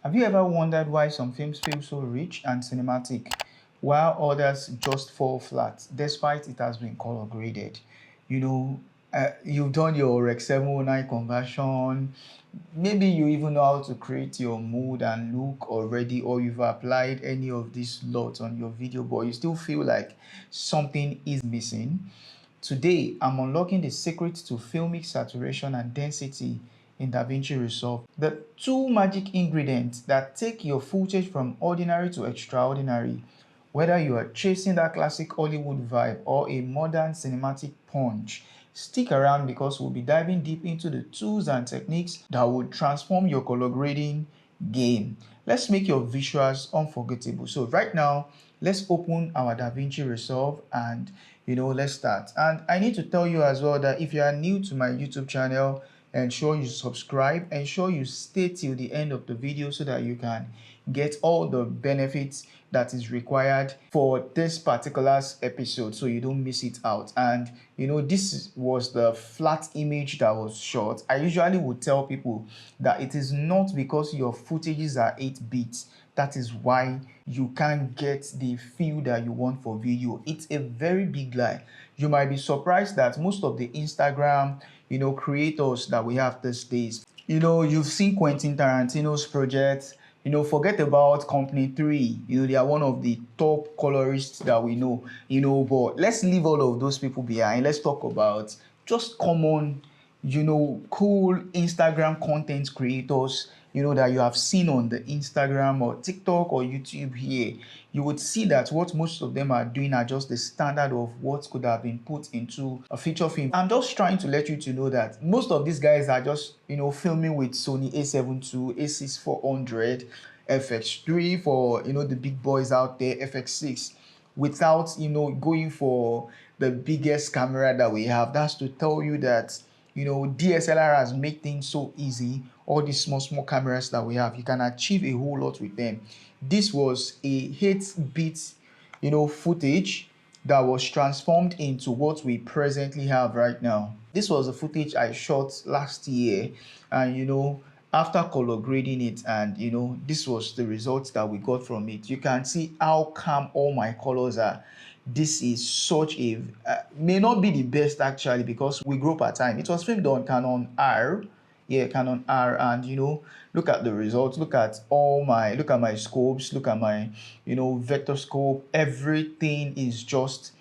Have you ever wondered why some films feel so rich and cinematic, while others just fall flat, despite it has been color graded? You know, you've done your Rec 709 conversion, maybe you even know how to create your mood and look already, or you've applied any of these lots on your video, but you still feel like something is missing. Today, I'm unlocking the secret to filmic saturation and density in DaVinci Resolve. The two magic ingredients that take your footage from ordinary to extraordinary, whether you are chasing that classic Hollywood vibe or a modern cinematic punch. Stick around because we'll be diving deep into the tools and techniques that will transform your color grading game. Let's make your visuals unforgettable. So right now, let's open our DaVinci Resolve and let's start. And I need to tell you as well that if you are new to my YouTube channel, ensure you subscribe, ensure you stay till the end of the video so that you can get all the benefits that is required for this particular episode so you don't miss it out. And this was the flat image that was shot. I usually would tell people that it is not because your footages are 8 bits that is why you can't get the feel that you want for video. It's a very big lie. You might be surprised that most of the Instagram creators that we have these days, you've seen Quentin Tarantino's project. Forget about Company 3. They are one of the top colorists that we know. But let's leave all of those people behind. Let's talk about just common, cool Instagram content creators, that you have seen on the Instagram or TikTok or YouTube here. You would see that what most of them are doing are just the standard of what could have been put into a feature film. I'm just trying to let you to know that most of these guys are just, filming with Sony A7 II, A6400, FX3 for, the big boys out there, FX6, without, going for the biggest camera that we have. That's to tell you that DSLR has made things so easy. All these small cameras that we have, you can achieve a whole lot with them. This was a 8-bit footage that was transformed into what we presently have right now. This was the footage I shot last year, and after color grading it, and this was the results that we got from it. You can see how calm all my colors are. This is such a may not be the best actually, because we grow per time. It was filmed on Canon R, Canon R, and look at the results. Look at my scopes, look at my vector scope. Everything is just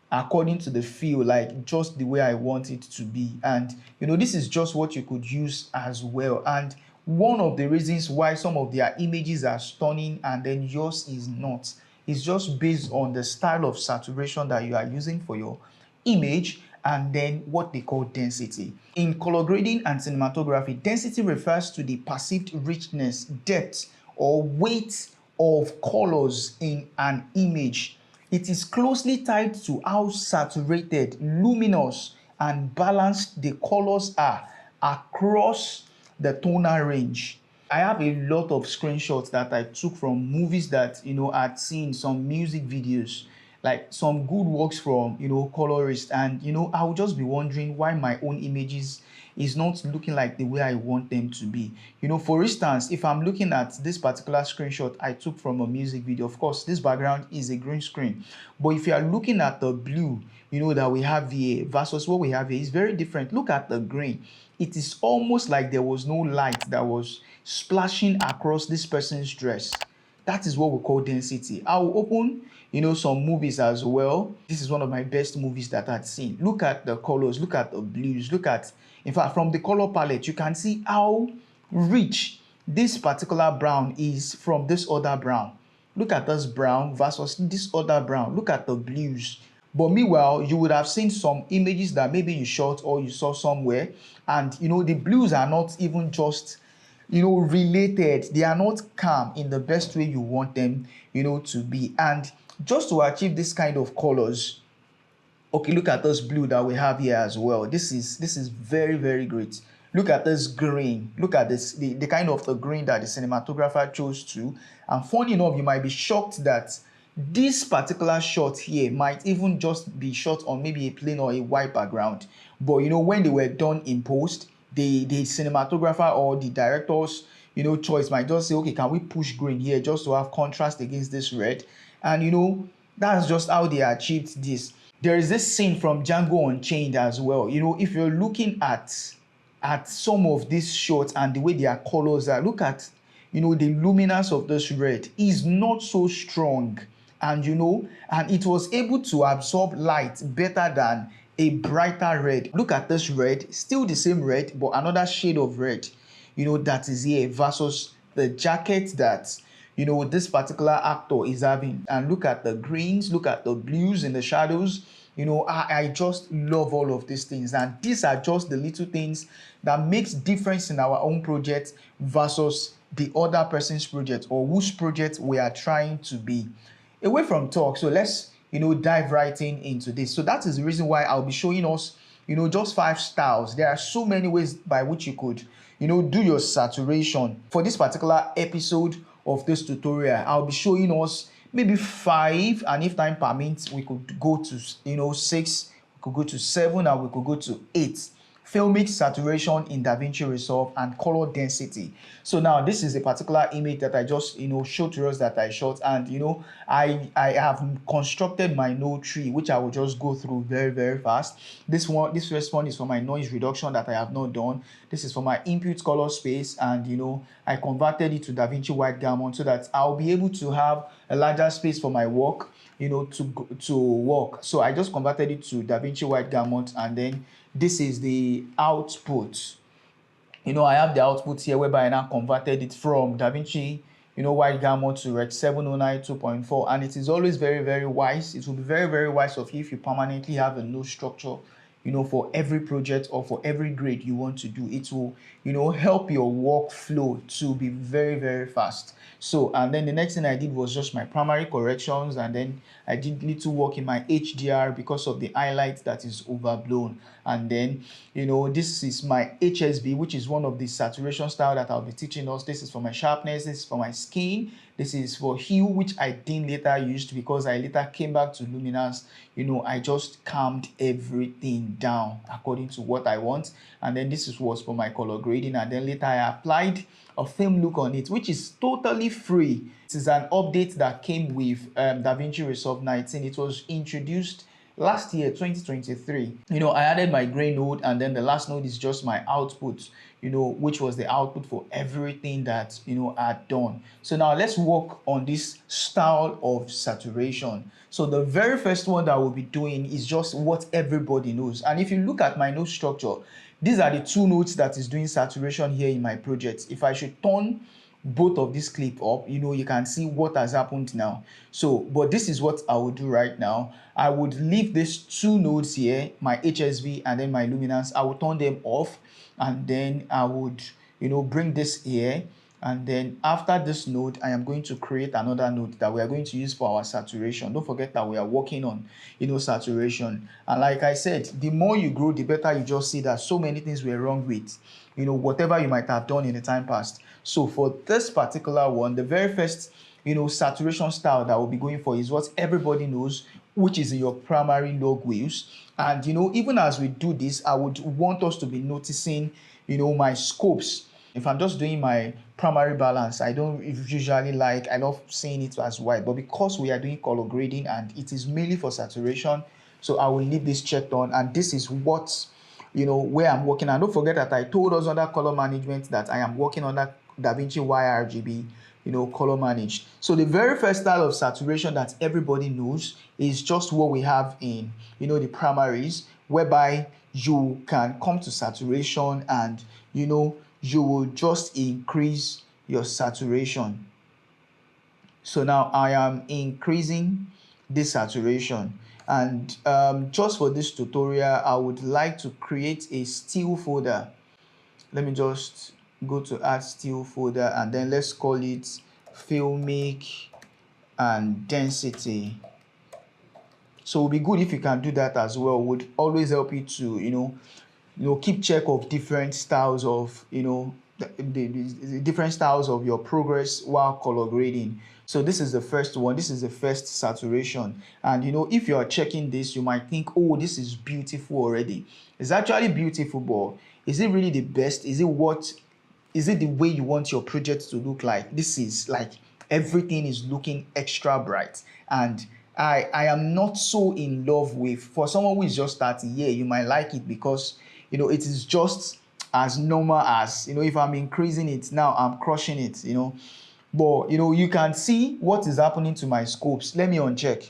according to the feel, like just the way I want it to be. And this is just what you could use as well. And one of the reasons why some of their images are stunning and then yours is not, is just based on the style of saturation that you are using for your image, and then what they call density. In color grading and cinematography, density refers to the perceived richness, depth, or weight of colors in an image. It is closely tied to how saturated, luminous, and balanced the colors are across the tonal range. I have a lot of screenshots that I took from movies that I'd seen, some music videos, like some good works from Colorist, and I would just be wondering why my own images is not looking like the way I want them to be. For instance, if I'm looking at this particular screenshot I took from a music video, of course this background is a green screen, but if you are looking at the blue that we have here versus what we have here, is very different. Look at the green. It is almost like there was no light that was splashing across this person's dress. That is what we call density. I will open some movies as well. This is one of my best movies that I've seen. Look at the colors, look at the blues, look at, in fact, from the color palette, you can see how rich this particular brown is from this other brown. Look at this brown versus this other brown. Look at the blues. But meanwhile, you would have seen some images that maybe you shot or you saw somewhere, and the blues are not even just related. They are not calm in the best way you want them to be. And just to achieve this kind of colors, okay, look at this blue that we have here as well. This is very, very great. Look at this green. Look at this, the kind of the green that the cinematographer chose to. And funny enough, you might be shocked that this particular shot here might even just be shot on maybe a plain or a white background. But when they were done in post, the cinematographer or the directors choice might just say, okay, can we push green here just to have contrast against this red? And that's just how they achieved this. There is this scene from Django Unchained as well. If you're looking at some of these shots and the way their colors are, look at the luminance of this red is not so strong, and and it was able to absorb light better than a brighter red. Look at this red, still the same red but another shade of red that is here versus the jacket that this particular actor is having. And look at the greens, look at the blues in the shadows. I just love all of these things, and these are just the little things that makes difference in our own project versus the other person's project or whose project we are trying to be. Away from talk, so let's dive right into this. So that is the reason why I'll be showing us just 5 styles. There are so many ways by which you could do your saturation. For this particular episode of this tutorial, I'll be showing us maybe 5, and if time permits we could go to 6, we could go to 7, and we could go to 8. Filmic Saturation in DaVinci Resolve and color density. So now this is a particular image that I just showed to us that I shot, and I have constructed my node tree, which I will just go through very, very fast. This first one is for my noise reduction that I have not done. This is for my input color space, and I converted it to DaVinci White Gammon so that I'll be able to have a larger space for my work to work. So I just converted it to DaVinci White Gammon, and then this is the output. I have the output here whereby I now converted it from DaVinci White Gammon to Rec 709 2.4, and it is always very, very wise. It will be very, very wise of you if you permanently have a node structure for every project or for every grade you want to do. It will help your workflow to be very, very fast. So, and then the next thing I did was just my primary corrections, and then I did little work in my HDR because of the highlight that is overblown. And then this is my HSV, which is one of the saturation style that I'll be teaching us. This is for my sharpness, this is for my skin, this is for hue, which I didn't later used because I later came back to luminance. I just calmed everything down according to what I want. And then this was for my color grading, and then later I applied a film look on it, which is totally free. This is an update that came with DaVinci Resolve 19. It was introduced last year, 2023. I added my gray node, and then the last node is just my output, which was the output for everything that I had done. So now let's work on this style of saturation. So the very first one that we'll be doing is just what everybody knows. And if you look at my node structure, these are the 2 nodes that is doing saturation here in my project. If I should turn both of this clip up, you can see what has happened now. So, but this is what I will do right now. I would leave these 2 nodes here, my HSV and then my luminance. I will turn them off, and then I would bring this here, and then after this node I am going to create another node that we are going to use for our saturation. Don't forget that we are working on saturation, and like I said, the more you grow, the better you just see that so many things were wrong with whatever you might have done in the time past. So for this particular one, the very first saturation style that we'll be going for is what everybody knows, which is in your primary log wheels. And even as we do this, I would want us to be noticing my scopes. If I'm just doing my primary balance, I don't usually I love seeing it as white, but because we are doing color grading and it is mainly for saturation, so I will leave this checked on, and this is what where I'm working. And don't forget that I told us under color management that I am working on that DaVinci YRGB color managed. So the very first style of saturation that everybody knows is just what we have in the primaries, whereby you can come to saturation and you will just increase your saturation. So now I am increasing this saturation, and just for this tutorial I would like to create a still folder. Let me just go to add still folder, and then let's call it Filmic and Density. So it would be good if you can do that as well. It would always help you to keep check of different styles of the different styles of your progress while color grading. So this is the first one. This is the first saturation, and if you are checking this, you might think, oh, this is beautiful already. It's actually beautiful, but is it really the best? Is it what Is it the way you want your project to look like? This is like everything is looking extra bright, and I am not so in love with, for someone who is just starting, yeah, you might like it because it is just as normal as, if I'm increasing it now, I'm crushing it, but you can see what is happening to my scopes. Let me uncheck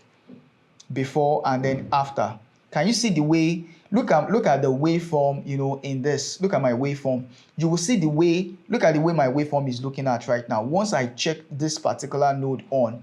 before and then after. Can you see the way, look at the waveform, in this, look at my waveform. You will see the way, look at the way my waveform is looking at right now. Once I check this particular node on,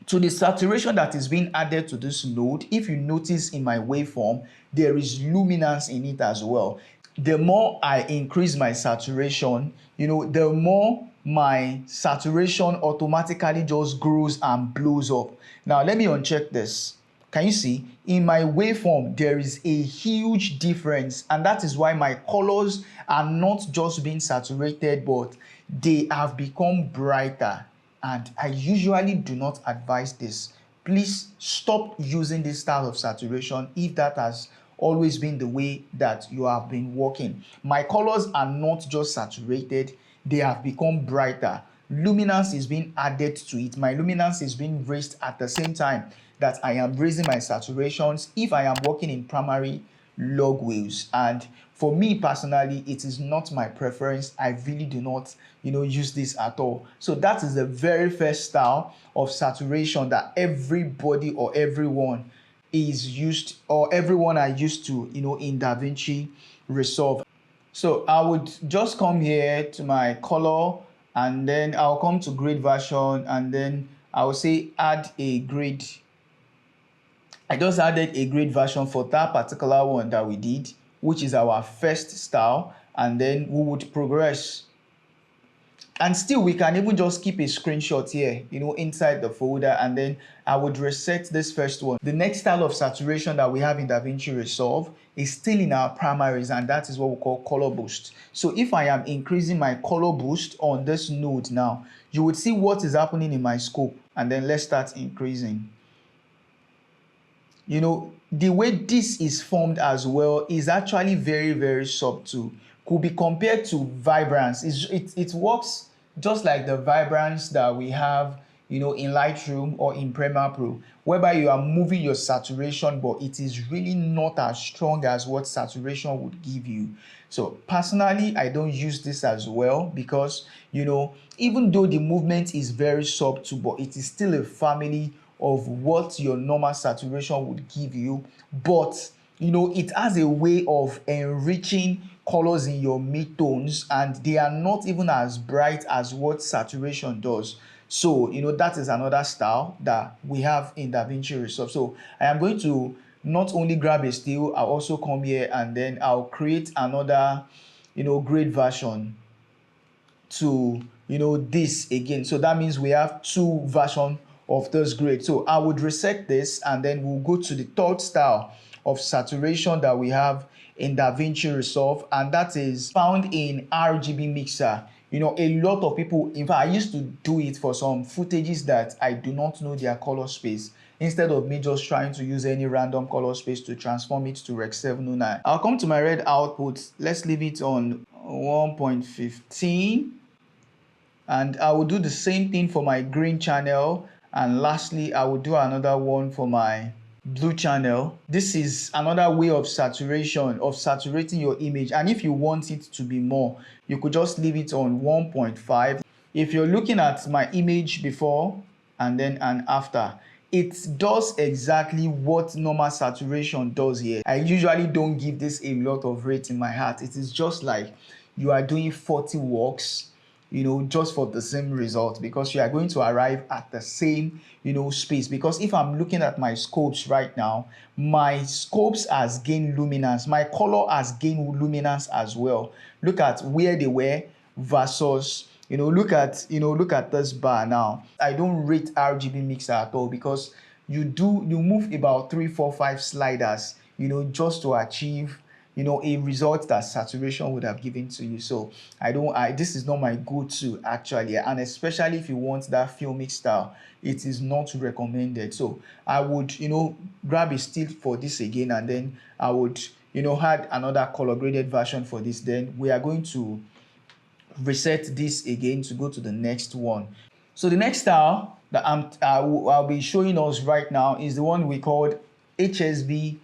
to the saturation that is being added to this node, if you notice in my waveform, there is luminance in it as well. The more I increase my saturation, the more my saturation automatically just grows and blows up. Now let me uncheck this. Can you see? In my waveform, there is a huge difference, and that is why my colors are not just being saturated, but they have become brighter. And I usually do not advise this. Please stop using this style of saturation if that has always been the way that you have been working. My colors are not just saturated, they have become brighter. Luminance is being added to it. My luminance is being raised at the same time that I am raising my saturations if I am working in primary log waves. And for me personally, it is not my preference. I really do not use this at all. So that is the very first style of saturation that everybody or everyone is used, or everyone are used to in DaVinci Resolve. So I would just come here to my color, and then I'll come to grade version, and then I will say add a grade. I just added a grade version for that particular one that we did, which is our first style, and then we would progress. And still, we can even just keep a screenshot here, inside the folder, and then I would reset this first one. The next style of saturation that we have in DaVinci Resolve is still in our primaries, and that is what we call color boost. So if I am increasing my color boost on this node now, you would see what is happening in my scope, and then let's start increasing. The way this is formed as well is actually very, very subtle. Could be compared to vibrance. It works just like the vibrance that we have in Lightroom or in Premiere Pro, whereby you are moving your saturation, but it is really not as strong as what saturation would give you. So personally, I don't use this as well because even though the movement is very subtle, but it is still a family of what your normal saturation would give you, but it has a way of enriching colors in your midtones, and they are not even as bright as what saturation does. So that is another style that we have in DaVinci Resolve. So I am going to not only grab a still, I'll also come here and then I'll create another grade version to this again. So that means we have two versions of this grade. So I would reset this, and then we'll go to the third style of saturation that we have in DaVinci Resolve, and that is found in RGB Mixer. A lot of people, in fact, I used to do it for some footages that I do not know their color space. Instead of me just trying to use any random color space to transform it to Rec 709. I'll come to my red output. Let's leave it on 1.15. And I will do the same thing for my green channel. And lastly, I will do another one for my blue channel. This is another way of saturation, of saturating your image. And if you want it to be more, you could just leave it on 1.5. If you're looking at my image before and then and after, it does exactly what normal saturation does here. I usually don't give this a lot of rate in my heart. It is just like you are doing 40 walks, just for the same result, because you are going to arrive at the same, space. Because if I'm looking at my scopes right now, my scopes has gained luminance. My color has gained luminance as well. Look at where they were versus, look at this bar now. I don't rate RGB Mixer at all because you move about 3, 4, 5 sliders, just to achieve a result that saturation would have given to you. So this is not my go-to actually, and especially if you want that filmic style, it is not recommended. So I would grab a still for this again, and then I would add another color graded version for this. Then we are going to reset this again to go to the next one. So the next style that I'll be showing us right now is the one we called HSV,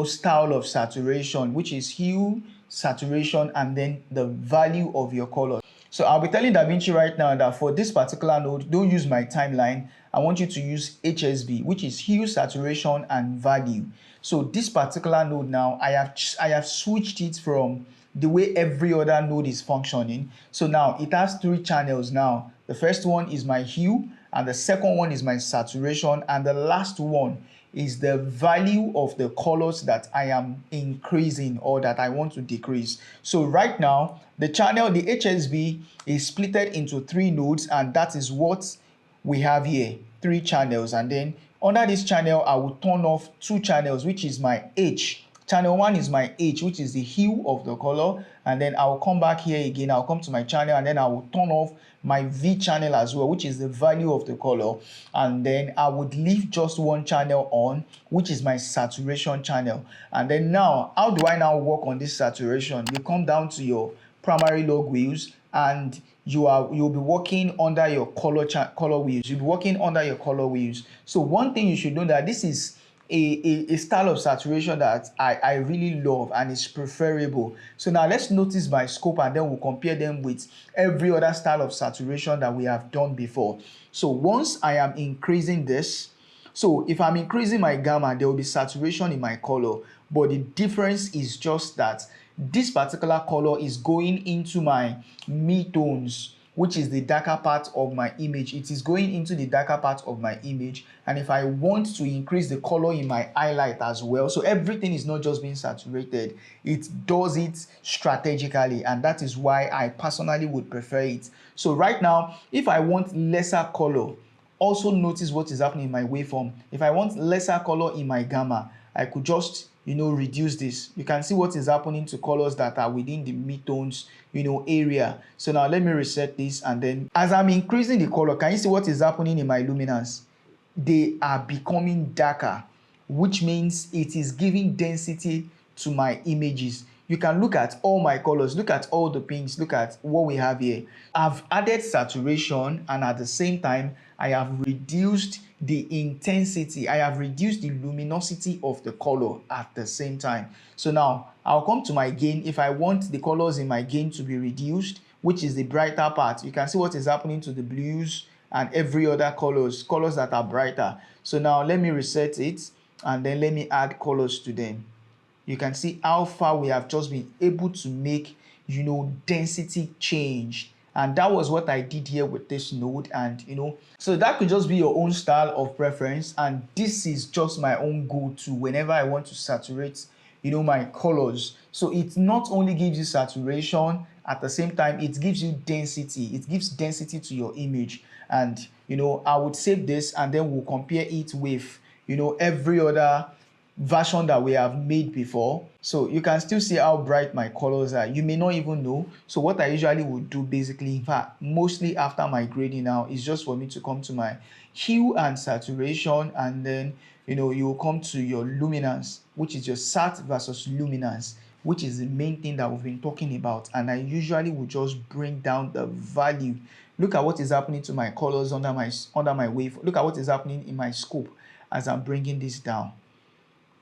style of saturation, which is hue, saturation, and then the value of your color. So I'll be telling DaVinci right now that for this particular node, don't use my timeline. I want you to use HSV, which is hue, saturation, and value. So this particular node now, I have switched it from the way every other node is functioning. So now it has 3 channels now. The first one is my hue, and the second one is my saturation, and the last one is the value of the colors that I am increasing or that I want to decrease. So right now, the channel, the HSV, is splitted into 3 nodes, and that is what we have here, 3 channels. And then under this channel, I will turn off 2 channels, which is my H. Channel 1 is my H, which is the hue of the color, and then I'll come back here again. I'll come to my channel, and then I will turn off my V channel as well, which is the value of the color, and then I would leave just 1 channel on, which is my saturation channel. And then now, how do I now work on this saturation? You come down to your primary log wheels, and you'll be working under your color wheels. You'll be working under your color wheels. So one thing you should know that this is a style of saturation that I really love, and it's preferable. So now let's notice my scope, and then we'll compare them with every other style of saturation that we have done before. So once I am increasing this, so if I'm increasing my gamma, there will be saturation in my color, but the difference is just that this particular color is going into my midtones, which is the darker part of my image. It is going into the darker part of my image. And if I want to increase the color in my highlight as well, so everything is not just being saturated, it does it strategically, and that is why I personally would prefer it. So right now, if I want lesser color, also notice what is happening in my waveform. If I want lesser color in my gamma, I could just reduce this. You can see what is happening to colors that are within the midtones area. So now let me reset this, and then as I'm increasing the color, can you see what is happening in my luminance? They are becoming darker, which means it is giving density to my images. You can look at all my colors, look at all the pinks, look at what we have here. I've added saturation, and at the same time I have reduced the intensity, I have reduced the luminosity of the color at the same time. So now I'll come to my gain. If I want the colors in my gain to be reduced, which is the brighter part, you can see what is happening to the blues and every other colors that are brighter. So now let me reset it, and then let me add colors to them. You can see how far we have just been able to make density change. And that was what I did here with this node. And so that could just be your own style of preference, and this is just my own go-to whenever I want to saturate my colors. So it not only gives you saturation, at the same time it gives you density. It gives density to your image. And I would save this, and then we'll compare it with every other version that we have made before. So you can still see how bright my colors are. You may not even know. So what I usually would do, basically, in fact mostly after my grading now, is just for me to come to my hue and saturation, and then you will come to your luminance, which is your sat versus luminance, which is the main thing that we've been talking about. And I usually would just bring down the value. Look at what is happening to my colors under my wave. Look at what is happening in my scope as I'm bringing this down.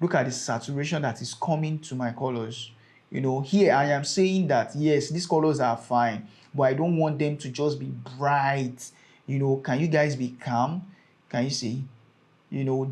Look at the saturation that is coming to my colors. Here I am saying that yes, these colors are fine, but I don't want them to just be bright. Can you guys be calm? Can you see?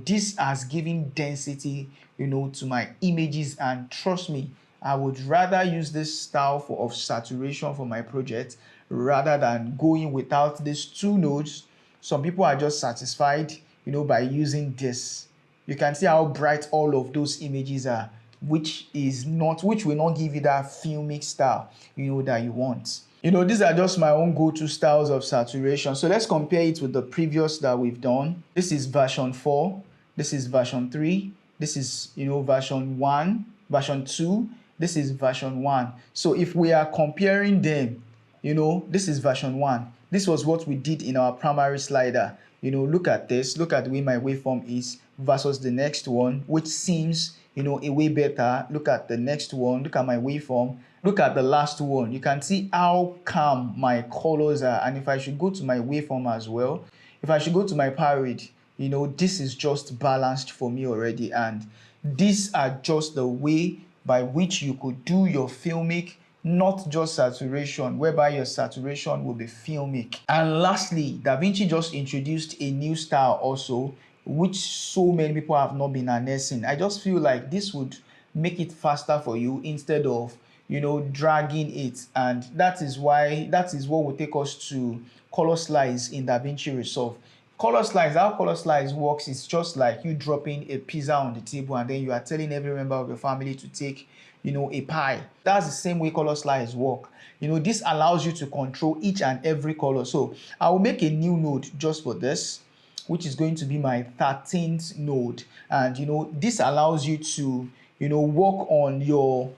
This has given density to my images, and trust me, I would rather use this style of saturation for my project rather than going without these 2 nodes. Some people are just satisfied by using this. You can see how bright all of those images are, which will not give you that filmic style that you want. These are just my own go-to styles of saturation. So let's compare it with the previous that we've done. This is version 4, this is version 3, this is version 1, version 2, this is version 1. So if we are comparing them, this is version 1. This was what we did in our primary slider. Look at this, look at the way my waveform is versus the next one, which seems a way better. Look at the next one, look at my waveform, look at the last one. You can see how calm my colors are. And if I should go to my waveform as well, if I should go to my power rate, this is just balanced for me already. And these are just the way by which you could do your filmic, not just saturation, whereby your saturation will be filmic. And lastly, DaVinci just introduced a new style also, which so many people have not been harnessing. I just feel like this would make it faster for you instead of dragging it. And that is what will take us to color slice in DaVinci Resolve. Color slice, how color slice works is just like you dropping a pizza on the table and then you are telling every member of your family to take a pie. That's the same way color slice work. This allows you to control each and every color. So I will make a new node just for this, which is going to be my 13th node. And this allows you to work on your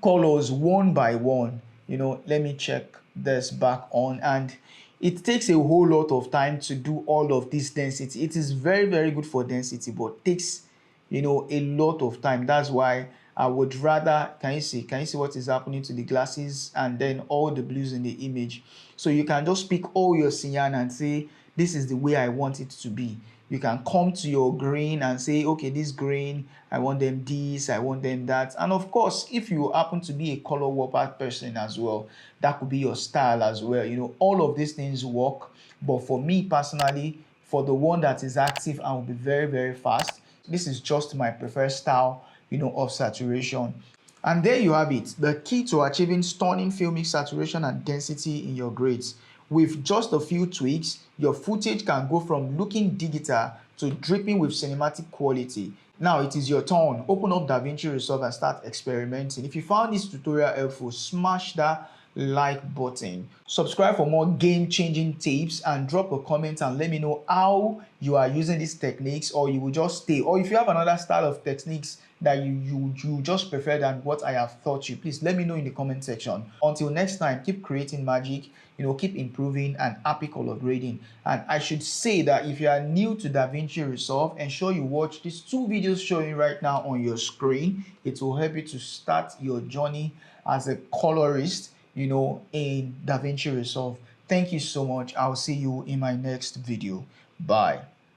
colors one by one. Let me check this back on, and it takes a whole lot of time to do all of this density. It is very, very good for density, but takes a lot of time. That's why I would rather, can you see what is happening to the glasses and then all the blues in the image? So you can just pick all your cyan and say this is the way I want it to be. You can come to your green and say, okay, this green, I want them this, I want them that. And of course, if you happen to be a color warper person as well, that could be your style as well. All of these things work. But for me personally, for the one that is active and will be very, very fast, this is just my preferred style, of saturation. And there you have it, the key to achieving stunning filmic saturation and density in your grades. With just a few tweaks, your footage can go from looking digital to dripping with cinematic quality. Now it is your turn. Open up DaVinci Resolve and start experimenting. If you found this tutorial helpful, smash that like button. Subscribe for more game-changing tips and drop a comment and let me know how you are using these techniques, or you will just stay, or if you have another style of techniques that you just prefer than what I have taught you, please let me know in the comment section. Until next time, keep creating magic, keep improving, and happy color grading. And I should say that if you are new to DaVinci Resolve, ensure you watch these 2 videos showing right now on your screen. It will help you to start your journey as a colorist, in DaVinci Resolve. Thank you so much. I'll see you in my next video. Bye.